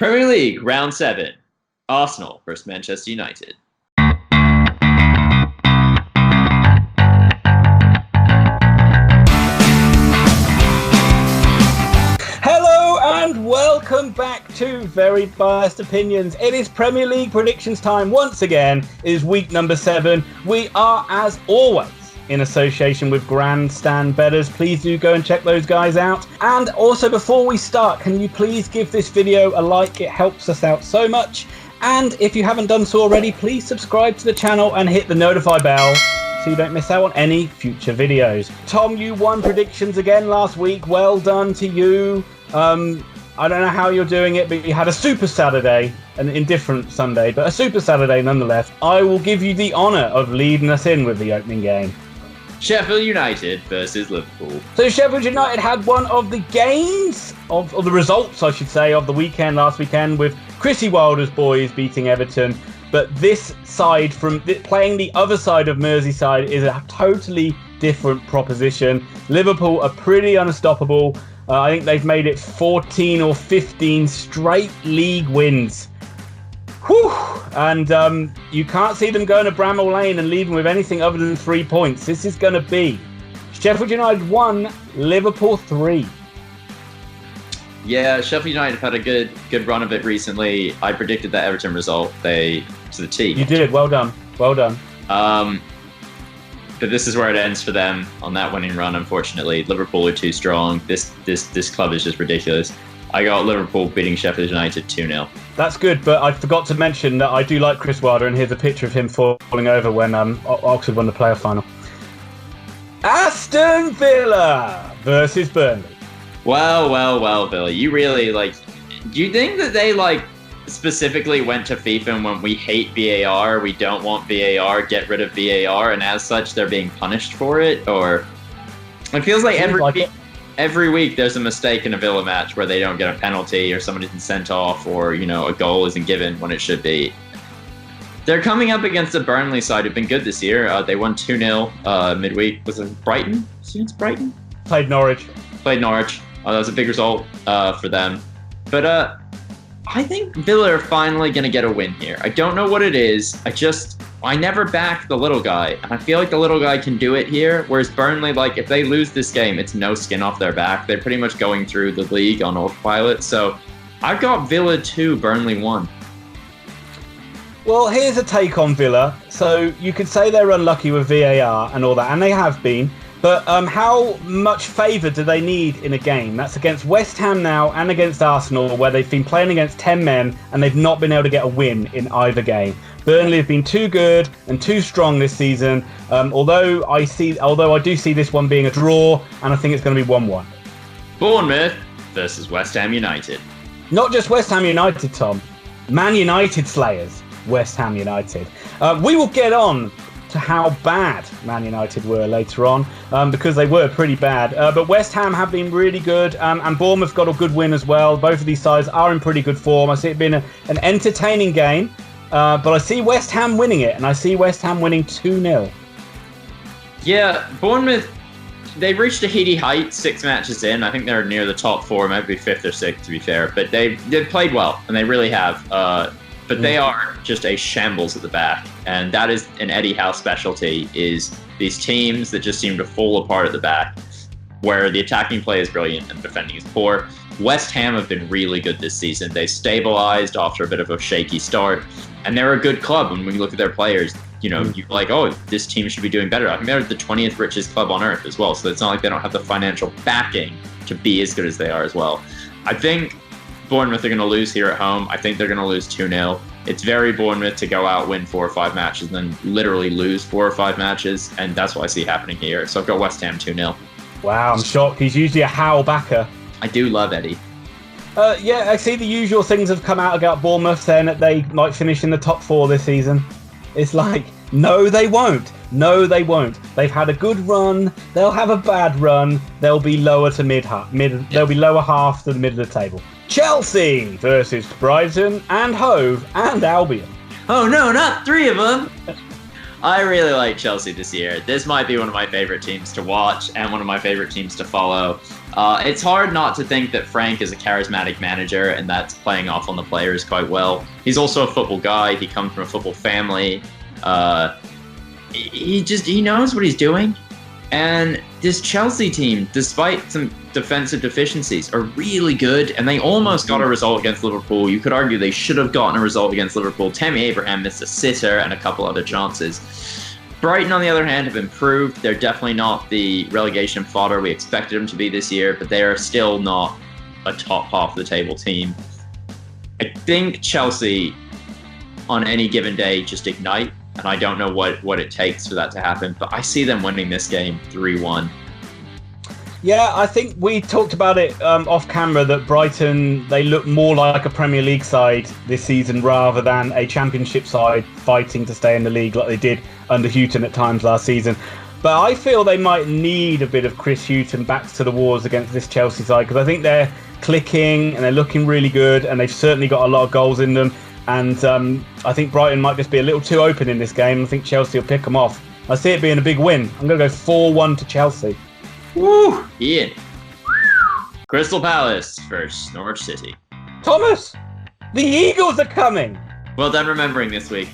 Premier League, round 7. Arsenal versus Manchester United. Hello and welcome back to Very Biased Opinions. It is Premier League predictions time once again. It is week number 7. We are, as always, in association with GRANDSTAND Bettors. Please do go and check those guys out. And also, before we start, can you please give this video a like? It helps us out so much. And if you haven't done so already, please subscribe to the channel and hit the notify bell so you don't miss out on any future videos. Tom, you won predictions again last week. Well done to you. I don't know how you're doing it, but you had a super Saturday, an indifferent Sunday, but a super Saturday nonetheless. I will give you the honour of leading us in with the opening game. Sheffield United versus Liverpool. So Sheffield United had one of the games, of the results, I should say, of the weekend last weekend with Chrissy Wilder's boys beating Everton. But this side, from playing the other side of Merseyside, is a totally different proposition. Liverpool are pretty unstoppable. I think they've made it 14 or 15 straight league wins. Whew! And you can't see them going to Bramall Lane and leaving with anything other than 3 points. This is going to be Sheffield United 1, Liverpool 3. Yeah, Sheffield United have had a good run of it recently. I predicted that Everton result to the T. You did. Well done. Well done. But this is where it ends for them on that winning run, unfortunately. Liverpool are too strong. This club is just ridiculous. I got Liverpool beating Sheffield United 2-0. That's good, but I forgot to mention that I do like Chris Wilder, and here's a picture of him falling over when Oxford won the playoff final. Aston Villa versus Burnley. Well, Billy. You really, do you think that they, specifically went to FIFA and went, we hate VAR, we don't want VAR, get rid of VAR, and as such, they're being punished for it? Or it feels like every week there's a mistake in a Villa match where they don't get a penalty or somebody's been sent off or, a goal isn't given when it should be. They're coming up against the Burnley side who've been good this year. They won 2-0 midweek. Was it Brighton? It's Brighton? Played Norwich. That was a big result for them. But I think Villa are finally going to get a win here. I don't know what it is. I never back the little guy, and I feel like the little guy can do it here, whereas Burnley, if they lose this game, it's no skin off their back. They're pretty much going through the league on autopilot, so I've got Villa 2, Burnley 1. Well, here's a take on Villa. So you could say they're unlucky with VAR and all that, and they have been, but how much favour do they need in a game? That's against West Ham now and against Arsenal, where they've been playing against 10 men and they've not been able to get a win in either game. Burnley have been too good and too strong this season, although I do see this one being a draw, and I think it's going to be 1-1. Bournemouth versus West Ham United. Not just West Ham United, Tom. Man United slayers, West Ham United. We will get on to how bad Man United were later on, because they were pretty bad. But West Ham have been really good, and Bournemouth got a good win as well. Both of these sides are in pretty good form. I see it being an entertaining game. But I see West Ham winning it, and I see West Ham winning 2-0. Yeah, Bournemouth, they've reached a heady height 6 matches in. I think they're near the top 4, maybe 5th or 6th to be fair. But they've played well, and they really have. But they are just a shambles at the back. And that is an Eddie Howe specialty, is these teams that just seem to fall apart at the back, where the attacking play is brilliant and the defending is poor. West Ham have been really good this season. They stabilized after a bit of a shaky start, and they're a good club. And when you look at their players, you're like, oh, this team should be doing better. I think they're the 20th richest club on earth as well. So it's not like they don't have the financial backing to be as good as they are as well. I think Bournemouth are going to lose here at home. I think they're going to lose 2-0. It's very Bournemouth to go out, win 4 or 5 matches, and then literally lose 4 or 5 matches. And that's what I see happening here. So I've got West Ham 2-0. Wow, I'm shocked. He's usually a Howe backer. I do love Eddie. Yeah, I see the usual things have come out about Bournemouth saying that they might finish in the top 4 this season. It's like, no, they won't. No, they won't. They've had a good run. They'll have a bad run. They'll be lower to They'll be lower half to the middle of the table. Chelsea versus Brighton and Hove and Albion. Oh no, not 3 of them. I really like Chelsea this year. This might be one of my favorite teams to watch and one of my favorite teams to follow. It's hard not to think that Frank is a charismatic manager, and that's playing off on the players quite well. He's also a football guy. He comes from a football family. He knows what he's doing. And this Chelsea team, despite some defensive deficiencies, are really good. And they almost got a result against Liverpool. You could argue they should have gotten a result against Liverpool. Tammy Abraham missed a sitter and a couple other chances. Brighton, on the other hand, have improved. They're definitely not the relegation fodder we expected them to be this year, but they are still not a top half of the table team. I think Chelsea, on any given day, just ignite. And I don't know what it takes for that to happen, but I see them winning this game 3-1. Yeah, I think we talked about it off camera that Brighton, they look more like a Premier League side this season rather than a Championship side fighting to stay in the league like they did under Houghton at times last season. But I feel they might need a bit of Chris Houghton back to the wars against this Chelsea side, because I think they're clicking and they're looking really good, and they've certainly got a lot of goals in them. And I think Brighton might just be a little too open in this game. I think Chelsea will pick them off. I see it being a big win. I'm going to go 4-1 to Chelsea. Woo! Ian. Crystal Palace versus Norwich City. Thomas, the Eagles are coming. Well done remembering this week.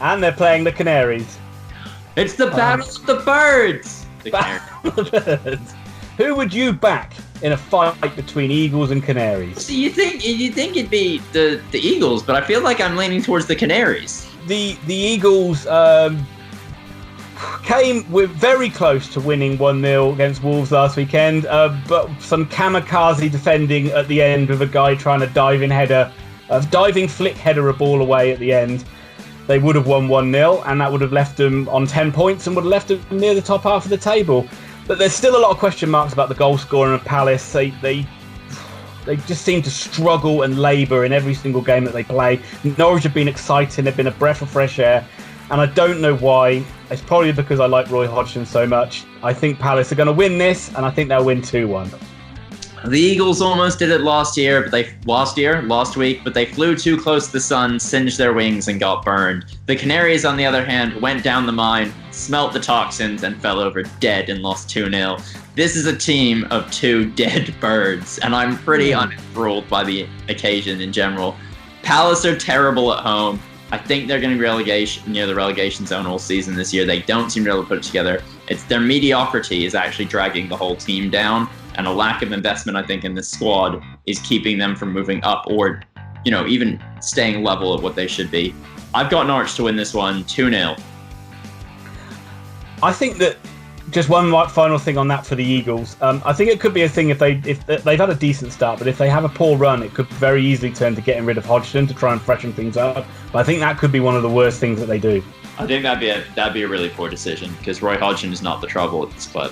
And they're playing the Canaries. It's the Battle of the Birds! The Battle of the Birds. Who would you back in a fight between Eagles and Canaries? So you think it'd be the Eagles, but I feel like I'm leaning towards the Canaries. The Eagles came very close to winning 1-0 against Wolves last weekend, but some kamikaze defending at the end with a guy trying to diving flick header a ball away at the end. They would have won 1-0, and that would have left them on 10 points and would have left them near the top half of the table. But there's still a lot of question marks about the goal scoring of Palace. They just seem to struggle and labour in every single game that they play. Norwich have been exciting. They've been a breath of fresh air. And I don't know why. It's probably because I like Roy Hodgson so much. I think Palace are going to win this, and I think they'll win 2-1. The Eagles almost did it last week, but they flew too close to the sun, singed their wings, and got burned. The Canaries, on the other hand, went down the mine, smelt the toxins, and fell over dead and lost 2-0. This is a team of two dead birds, and I'm pretty unenthralled by the occasion in general. Palace are terrible at home. I think they're going to be near the relegation zone all season this year. They don't seem to be able to put it together. It's their mediocrity is actually dragging the whole team down. And a lack of investment, I think, in this squad is keeping them from moving up or, even staying level at what they should be. I've got Norwich to win this one 2-0. I think that just one final thing on that for the Eagles. I think it could be a thing if they've had a decent start, but if they have a poor run, it could very easily turn to getting rid of Hodgson to try and freshen things up. But I think that could be one of the worst things that they do. I think that'd be a really poor decision because Roy Hodgson is not the trouble at this club.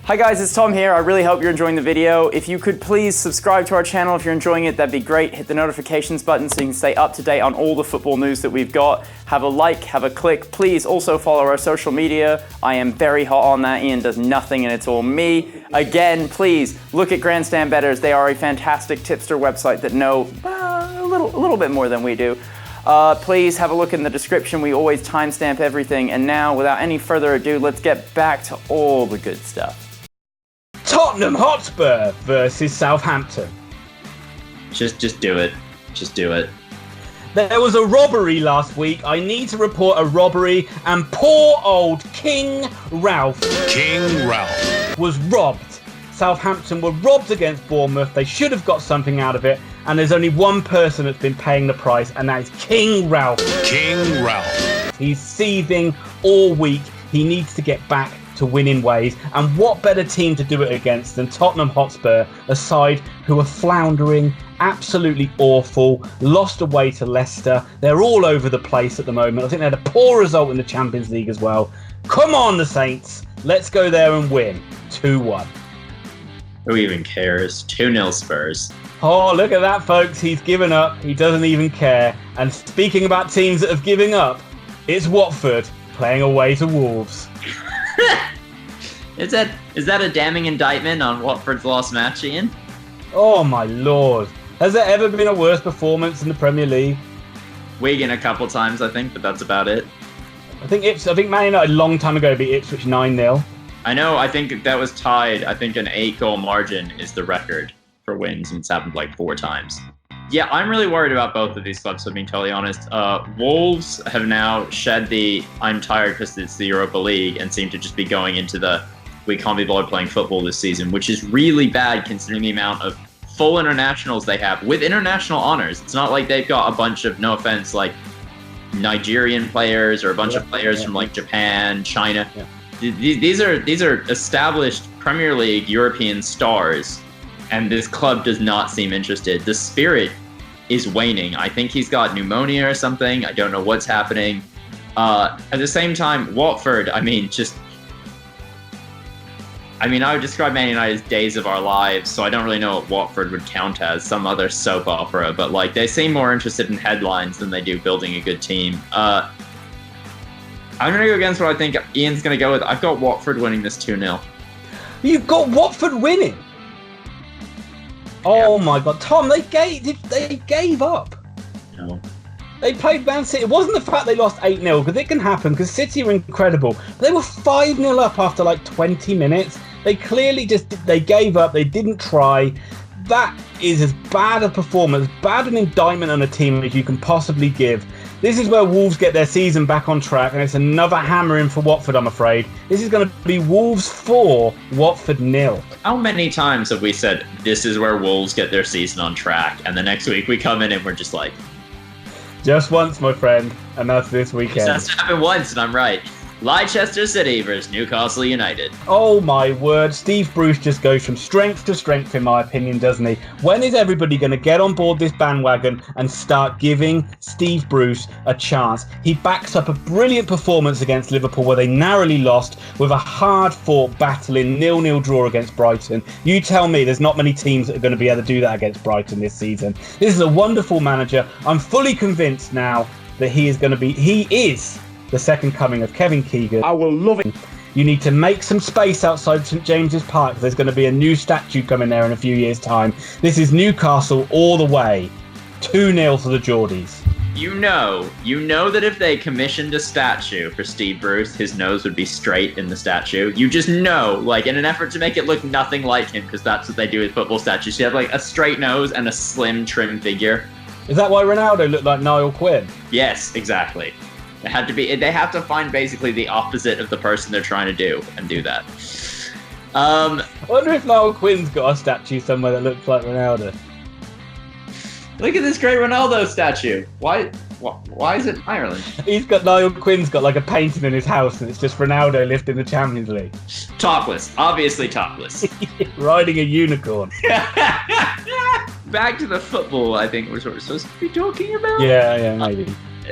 Hi guys, it's Tom here. I really hope you're enjoying the video. If you could please subscribe to our channel if you're enjoying it, that'd be great. Hit the notifications button so you can stay up to date on all the football news that we've got. Have a like, have a click. Please also follow our social media. I am very hot on that. Ian does nothing and it's all me. Again, please look at Grandstand Bettors. They are a fantastic tipster website that know a little bit more than we do. Please have a look in the description. We always timestamp everything. And now, without any further ado, let's get back to all the good stuff. Tottenham Hotspur versus Southampton. Just do it. Just do it. There was a robbery last week. I need to report a robbery, and poor old King Ralph was robbed. Southampton were robbed against Bournemouth. They should have got something out of it, and there's only one person that's been paying the price, and that is King Ralph. He's seething all week. He needs to get back to winning ways, and what better team to do it against than Tottenham Hotspur, a side who are floundering, absolutely awful, lost away to Leicester. They're all over the place at the moment. I think they had a poor result in the Champions League as well. Come on, the Saints. Let's go there and win 2-1. Who even cares? 2-0 Spurs. Oh, look at that, folks. He's given up. He doesn't even care. And speaking about teams that have given up, it's Watford playing away to Wolves. Is that a damning indictment on Watford's last match, Ian? Oh my lord. Has there ever been a worse performance in the Premier League? Wigan a couple times, I think, but that's about it. I think Man United a long time ago beat Ipswich 9-0. I think that was tied. I think an 8-goal margin is the record for wins, and it's happened like 4 times. Yeah, I'm really worried about both of these clubs, to be totally honest. Wolves have now shed the I'm tired because it's the Europa League and seem to just be going into the we can't be bothered playing football this season, which is really bad considering the amount of full internationals they have with international honors. It's not like they've got a bunch of, no offense, like Nigerian players or a bunch of players from like Japan, China. Yeah. These are established Premier League European stars, and this club does not seem interested. The spirit is waning. I think he's got pneumonia or something. I don't know what's happening. At the same time, Watford, I would describe Man United as days of our lives, so I don't really know what Watford would count as, some other soap opera, but like they seem more interested in headlines than they do building a good team. I'm going to go against what I think Ian's going to go with. I've got Watford winning this 2-0. You've got Watford winning? Oh my God. Tom, they gave up. No. They played Man City. It wasn't the fact they lost 8-0, because it can happen, because City are incredible. But they were 5-0 up after like 20 minutes. They clearly they gave up. They didn't try. That is as bad a performance, bad an indictment on a team as you can possibly give. This is where Wolves get their season back on track, and it's another hammering for Watford, I'm afraid. This is going to be Wolves 4, Watford 0. How many times have we said this is where Wolves get their season on track, and the next week we come in and we're just like... Just once, my friend, and that's this weekend. That's happened once, and I'm right. Leicester City versus Newcastle United. Oh my word, Steve Bruce just goes from strength to strength, in my opinion, doesn't he? When is everybody going to get on board this bandwagon and start giving Steve Bruce a chance? He backs up a brilliant performance against Liverpool where they narrowly lost with a hard-fought battling 0-0 draw against Brighton. You tell me there's not many teams that are going to be able to do that against Brighton this season. This is a wonderful manager. I'm fully convinced now that he is the second coming of Kevin Keegan. I will love it. You need to make some space outside St James's Park. There's going to be a new statue coming there in a few years' time. This is Newcastle all the way. 2-0 for the Geordies. You know that if they commissioned a statue for Steve Bruce, his nose would be straight in the statue. You just know, like, in an effort to make it look nothing like him, because that's what they do with football statues. You have, like, a straight nose and a slim, trim figure. Is that why Ronaldo looked like Niall Quinn? Yes, exactly. They have to find basically the opposite of the person they're trying to do and do that. I wonder if Niall Quinn's got a statue somewhere that looks like Ronaldo. Look at this great Ronaldo statue. Why is it Ireland? Niall Quinn's got like a painting in his house and it's just Ronaldo lifting the Champions League. Topless. Obviously topless. Riding a unicorn. Back to the football, I think we're supposed to be talking about. Yeah, maybe.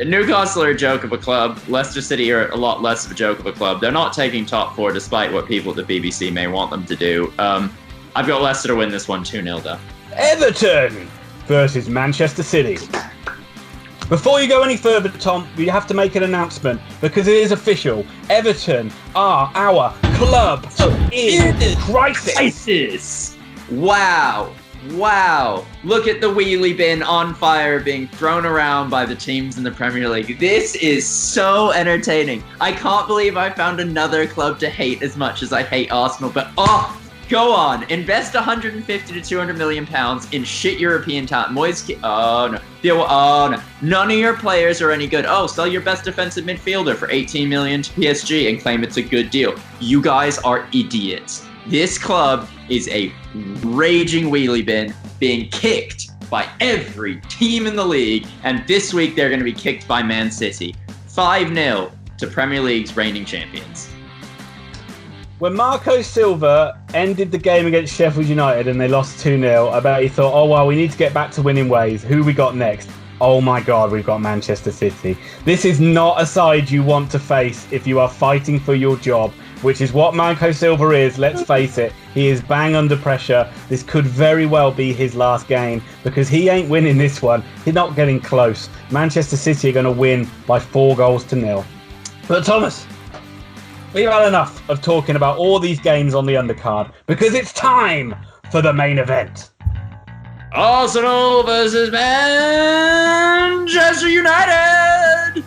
Newcastle are a joke of a club. Leicester City are a lot less of a joke of a club. They're not taking top 4 despite what people at the BBC may want them to do. I've got Leicester to win this one 2-0 though. Everton versus Manchester City. Before you go any further, Tom, we have to make an announcement because it is official. Everton are our club in crisis. Wow. Look at the wheelie bin on fire being thrown around by the teams in the Premier League. This is so entertaining. I can't believe I found another club to hate as much as I hate Arsenal, but go on. Invest 150 to 200 million pounds in shit European talent. No. None of your players are any good. Sell your best defensive midfielder for 18 million to PSG and claim it's a good deal. You guys are idiots. This club is a raging wheelie bin being kicked by every team in the league, and this week they're going to be kicked by Man City. 5-0 to Premier League's reigning champions. When Marco Silva ended the game against Sheffield United and they lost 2-0, I bet he thought, we need to get back to winning ways. Who we got next? Oh my God, we've got Manchester City. This is not a side you want to face if you are fighting for your job, which is what Marco Silva is. Let's face it, he is bang under pressure. This could very well be his last game because he ain't winning this one. He's not getting close. Manchester City are going to win by 4-0. But Thomas, we've had enough of talking about all these games on the undercard because it's time for the main event. Arsenal versus Manchester United.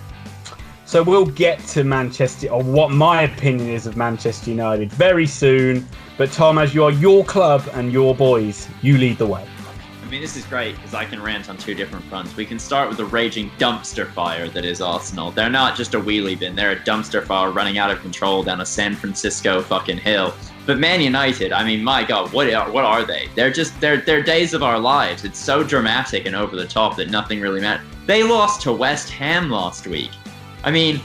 So we'll get to Manchester, or what my opinion is of Manchester United, very soon. But Tom, as you are your club and your boys, you lead the way. I mean, this is great because I can rant on two different fronts. We can start with the raging dumpster fire that is Arsenal. They're not just a wheelie bin. They're a dumpster fire running out of control down a San Francisco fucking hill. But Man United, I mean, my God, what are they? They're days of our lives. It's so dramatic and over the top that nothing really matters. They lost to West Ham last week. I mean,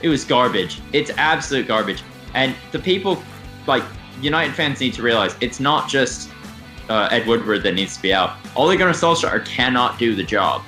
it was garbage. It's absolute garbage. And the people, like, United fans need to realize it's not just Ed Woodward that needs to be out. Ole Gunnar Solskjaer cannot do the job.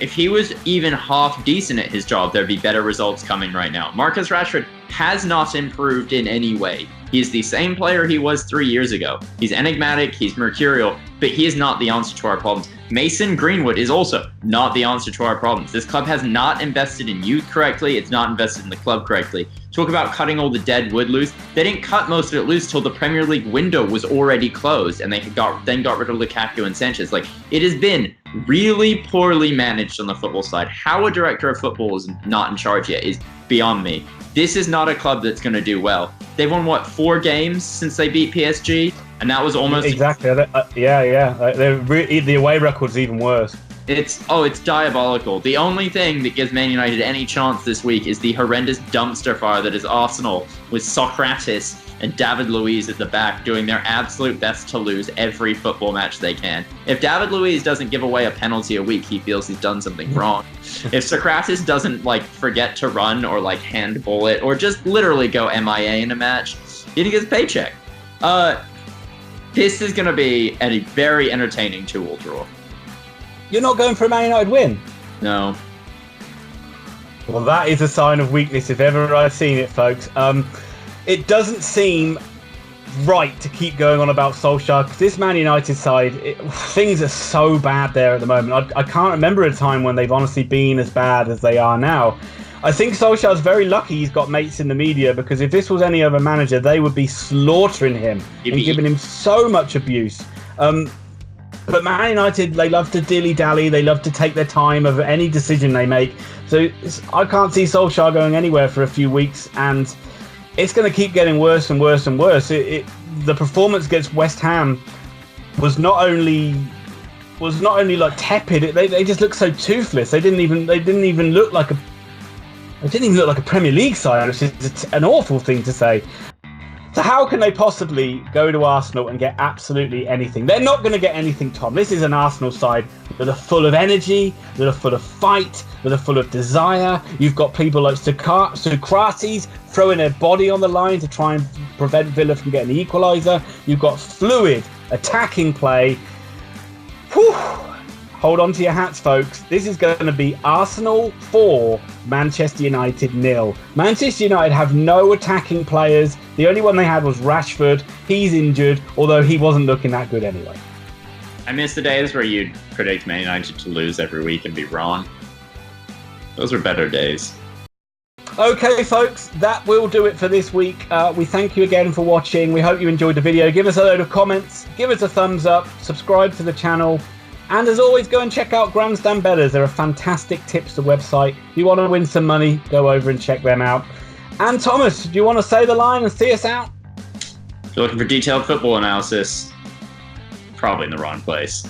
If he was even half decent at his job, there'd be better results coming right now. Marcus Rashford has not improved in any way. He's the same player he was 3 years ago. He's enigmatic, he's mercurial, but he is not the answer to our problems. Mason Greenwood is also not the answer to our problems. This club has not invested in youth correctly. It's not invested in the club correctly. Talk about cutting all the dead wood loose. They didn't cut most of it loose till the Premier League window was already closed, and they then got rid of Lukaku and Sanchez. Like, it has been really poorly managed on the football side. How a director of football is not in charge yet is beyond me. This is not a club that's going to do well. They've won, 4 games since they beat PSG? And that was almost... Exactly. The away record's even worse. It's diabolical. The only thing that gives Man United any chance this week is the horrendous dumpster fire that is Arsenal, with Socrates and David Luiz at the back doing their absolute best to lose every football match they can. If David Luiz doesn't give away a penalty a week, he feels he's done something wrong. If Socrates doesn't forget to run or handball it or just literally go MIA in a match, he gets a paycheck. This is going to be a very entertaining 2-2 draw. You're not going for a Man United win? No. Well, that is a sign of weakness if ever I've seen it, folks. It doesn't seem right to keep going on about Solskjaer, because this Man United side, things are so bad there at the moment. I can't remember a time when they've honestly been as bad as they are now. I think Solskjaer's very lucky he's got mates in the media, because if this was any other manager, they would be slaughtering him and giving him so much abuse. But Man United, they love to dilly-dally. They love to take their time over any decision they make. So I can't see Solskjaer going anywhere for a few weeks, and it's going to keep getting worse and worse and worse. The performance against West Ham was not only tepid. They just looked so toothless. They didn't even look like a Premier League side, which is an awful thing to say. So how can they possibly go to Arsenal and get absolutely anything? They're not going to get anything, Tom. This is an Arsenal side that are full of energy, that are full of fight, that are full of desire. You've got people like Socrates throwing their body on the line to try and prevent Villa from getting the equaliser. You've got fluid attacking play. Whew. Hold on to your hats, folks. This is going to be Arsenal 4, Manchester United 0. Manchester United have no attacking players. The only one they had was Rashford. He's injured, although he wasn't looking that good anyway. I miss the days where you'd predict Man United to lose every week and be wrong. Those were better days. Okay, folks, that will do it for this week. We thank you again for watching. We hope you enjoyed the video. Give us a load of comments. Give us a thumbs up. Subscribe to the channel. And as always, go and check out GRANDSTAND Bettors. They're a fantastic tipster website. If you want to win some money, go over and check them out. And Thomas, do you want to say the line and see us out? If you're looking for detailed football analysis, probably in the wrong place.